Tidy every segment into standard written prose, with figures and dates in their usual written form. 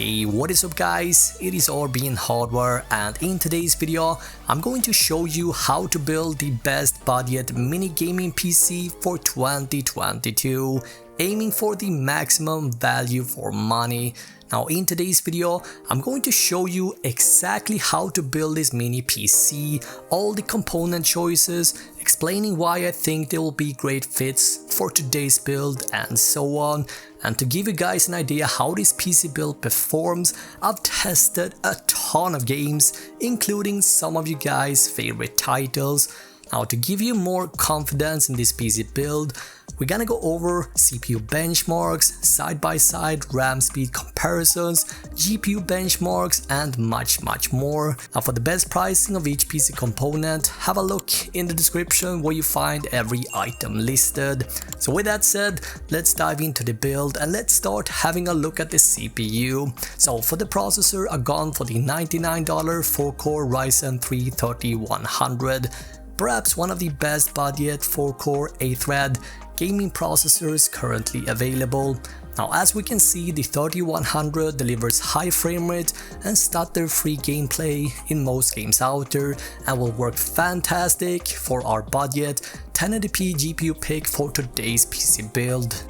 Hey, what is up guys, it is Orbean Hardware, and in today's video I'm going to show you how to build the best budget mini gaming PC for 2022, aiming for the maximum value for money. Now in today's video, I'm going to show you exactly how to build this mini PC, all the component choices, explaining why I think they will be great fits for today's build and so on. And to give you guys an idea how this PC build performs, I've tested a ton of games, including some of you guys' favorite titles. Now to give you more confidence in this PC build, we're gonna go over CPU benchmarks, side-by-side RAM speed comparisons, GPU benchmarks, and much more. Now for the best pricing of each PC component, have a look in the description where you find every item listed. So with that said, let's dive into the build and let's start having a look at the CPU. So for the processor, I've gone for the $99 4-core Ryzen 3 3100. Perhaps one of the best budget 4-core 8-thread gaming processors currently available. Now as we can see, the 3100 delivers high frame rate and stutter-free gameplay in most games out there and will work fantastic for our budget 1080p GPU pick for today's PC build.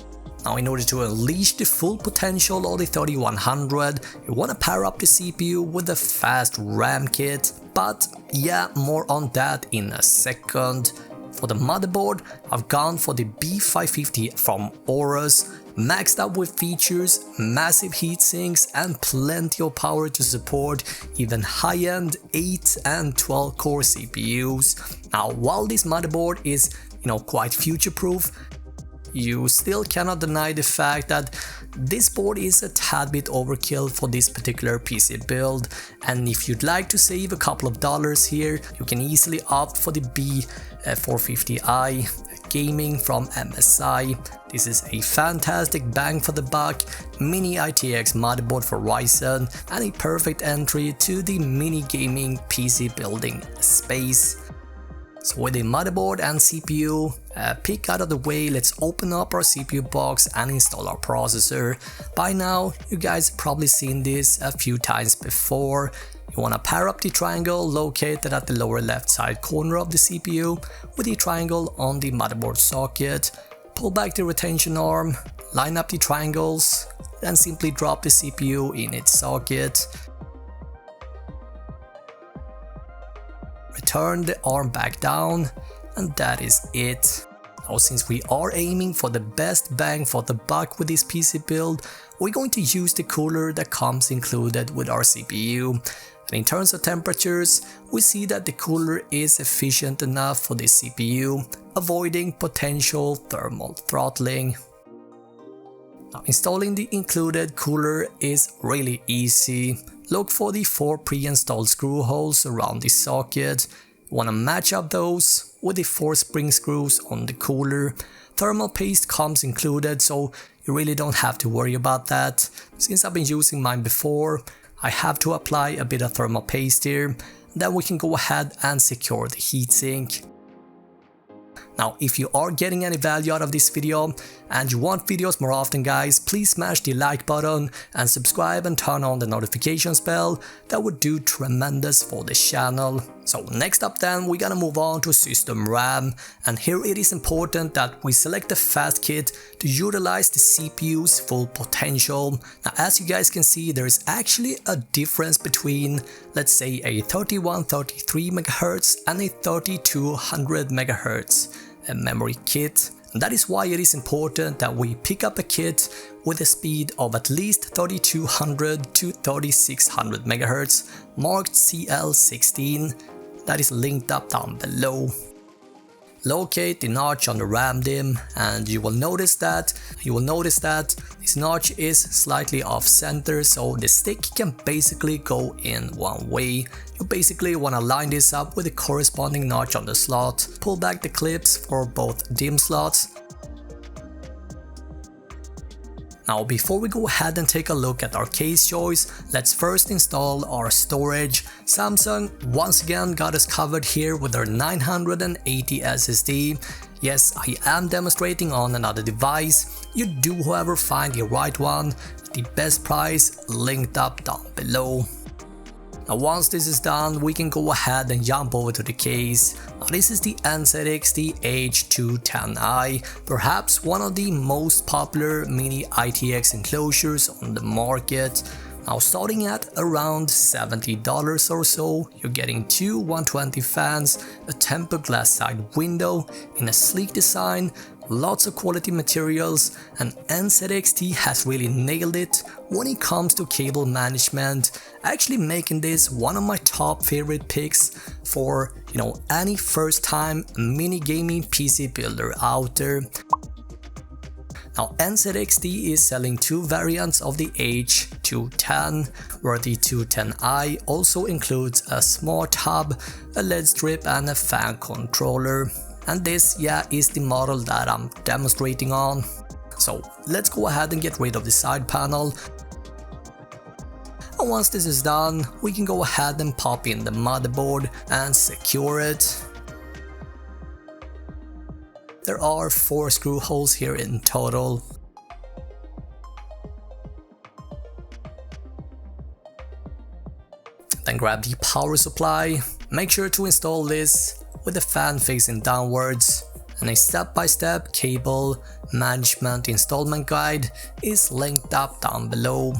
Now in order to unleash the full potential of the 3100, you want to power up the CPU with a fast RAM kit, but yeah, more on that in a second. For the motherboard, I've gone for the B550 from Aorus, maxed out with features, massive heatsinks, and plenty of power to support even high-end 8 and 12 core CPUs. Now while this motherboard is quite future-proof, you still cannot deny the fact that this board is a tad bit overkill for this particular PC build, and if you'd like to save a couple of dollars here, you can easily opt for the B450i gaming from MSI. This is a fantastic bang for the buck mini ITX motherboard for Ryzen and a perfect entry to the mini gaming PC building space. So with the motherboard and CPU pick out of the way, let's open up our CPU box and install our processor. By now, you guys have probably seen this a few times before. You want to pair up the triangle located at the lower left side corner of the CPU with the triangle on the motherboard socket. Pull back the retention arm, line up the triangles, then simply drop the CPU in its socket. Return the arm back down, and that is it. Now since we are aiming for the best bang for the buck with this PC build, we're going to use the cooler that comes included with our CPU. And in terms of temperatures, we see that the cooler is efficient enough for the CPU, avoiding potential thermal throttling. Now installing the included cooler is really easy. Look for the 4 pre-installed screw holes around the socket. You want to match up those with the 4 spring screws on the cooler. Thermal paste comes included, so you really don't have to worry about that. Since I've been using mine before, I have to apply a bit of thermal paste here. Then we can go ahead and secure the heatsink. Now if you are getting any value out of this video and you want videos more often guys, please smash the like button and subscribe and turn on the notifications bell. That would do tremendous for the channel. So next up then, we're gonna move on to system RAM, and here it is important that we select the fast kit to utilize the CPU's full potential. Now as you guys can see, there is actually a difference between, let's say, a 3133 MHz and a 3200 MHz memory kit. And that is why it is important that we pick up a kit with a speed of at least 3200 to 3600 MHz marked CL16. That is linked up down below. Locate the notch on the RAM DIMM, and you will notice that this notch is slightly off center, so the stick can basically go in one way. You basically want to line this up with the corresponding notch on the slot. Pull back the clips for both DIMM slots. Now before we go ahead and take a look at our case choice, let's first install our storage. Samsung once again got us covered here with our 980 SSD. Yes, I am demonstrating on another device. You do however find the right one. the best price linked up down below. Now once this is done, we can go ahead and jump over to the case. Now this is the Nzxt H210i, perhaps one of the most popular mini ITX enclosures on the market. Now starting at around $70 or so, you're getting two 120 fans, a tempered glass side window in a sleek design, lots of quality materials, and Nzxt has really nailed it when it comes to cable management, actually making this one of my top favorite picks for any first time mini gaming PC builder out there. Now Nzxt is selling two variants of the H210, where the 210i also includes a smart hub, a LED strip and a fan controller. And this, is the model that I'm demonstrating on. So let's go ahead and get rid of the side panel. And once this is done, we can go ahead and pop in the motherboard and secure it. There are 4 screw holes here in total. Then grab the power supply. Make sure to install this with the fan facing downwards, and a step-by-step cable management installment guide is linked up down below.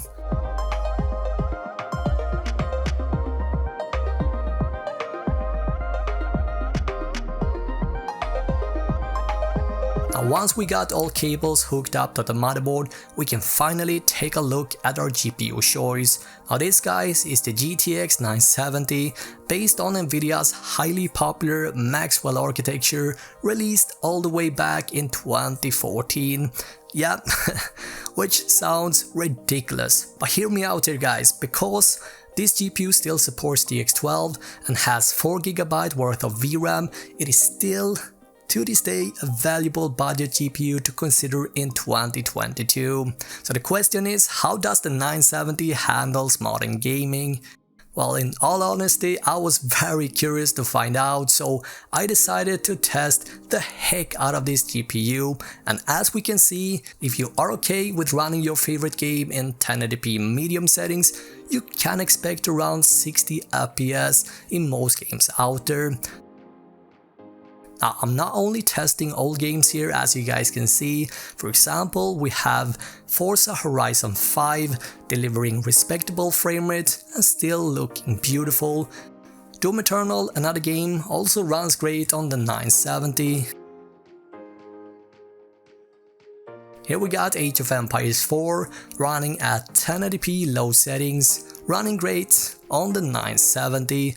Now once we got all cables hooked up to the motherboard, we can finally take a look at our GPU choice. Now this, guys, is the GTX 970, based on Nvidia's highly popular Maxwell architecture, released all the way back in 2014. Yeah, which sounds ridiculous, but hear me out here, guys, because this GPU still supports DX12 and has 4GB worth of VRAM, it is still to this day a valuable budget GPU to consider in 2022. So the question is, how does the 970 handle modern gaming? Well, in all honesty, I was very curious to find out, so I decided to test the heck out of this GPU, and as we can see, if you are okay with running your favorite game in 1080p medium settings, you can expect around 60 FPS in most games out there. Now, I'm not only testing old games here, as you guys can see. For example, we have Forza Horizon 5 delivering respectable frame rate and still looking beautiful. Doom Eternal, another game, also runs great on the 970. Here we got Age of Empires 4 running at 1080p low settings, running great on the 970.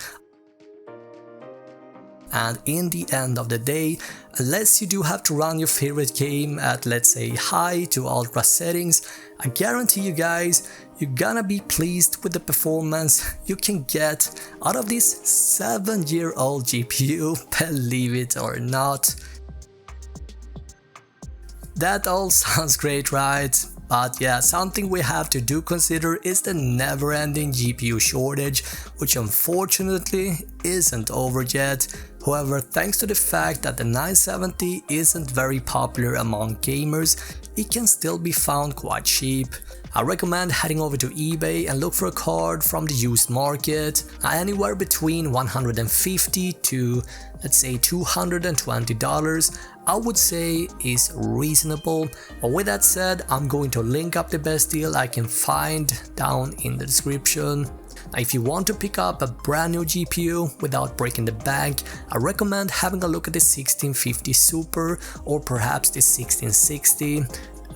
And in the end of the day, unless you do have to run your favorite game at, let's say, high to ultra settings, I guarantee you guys, you're gonna be pleased with the performance you can get out of this 7-year-old GPU, believe it or not. That all sounds great, right? But yeah, something we have to do consider is the never-ending GPU shortage, which unfortunately isn't over yet. However, thanks to the fact that the 970 isn't very popular among gamers, it can still be found quite cheap. I recommend heading over to eBay and look for a card from the used market, anywhere between $150 to, let's say, $220. I would say is reasonable. But with that said, I'm going to link up the best deal I can find down in the description. Now, if you want to pick up a brand new GPU without breaking the bank, I recommend having a look at the 1650 Super or perhaps the 1660.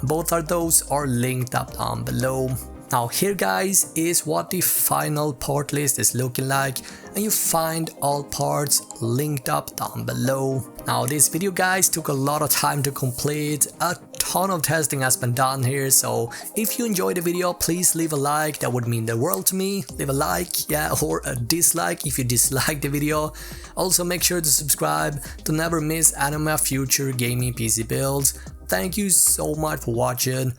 Both of those are linked up down below. Now here, guys, is what the final part list is looking like, and you find all parts linked up down below. Now this video, guys, took a lot of time to complete. A ton of testing has been done here, so if you enjoyed the video, please leave a like, that would mean the world to me. Leave a like, yeah, or a dislike if you dislike the video. Also make sure to subscribe to never miss any of my future gaming PC builds. Thank you so much for watching.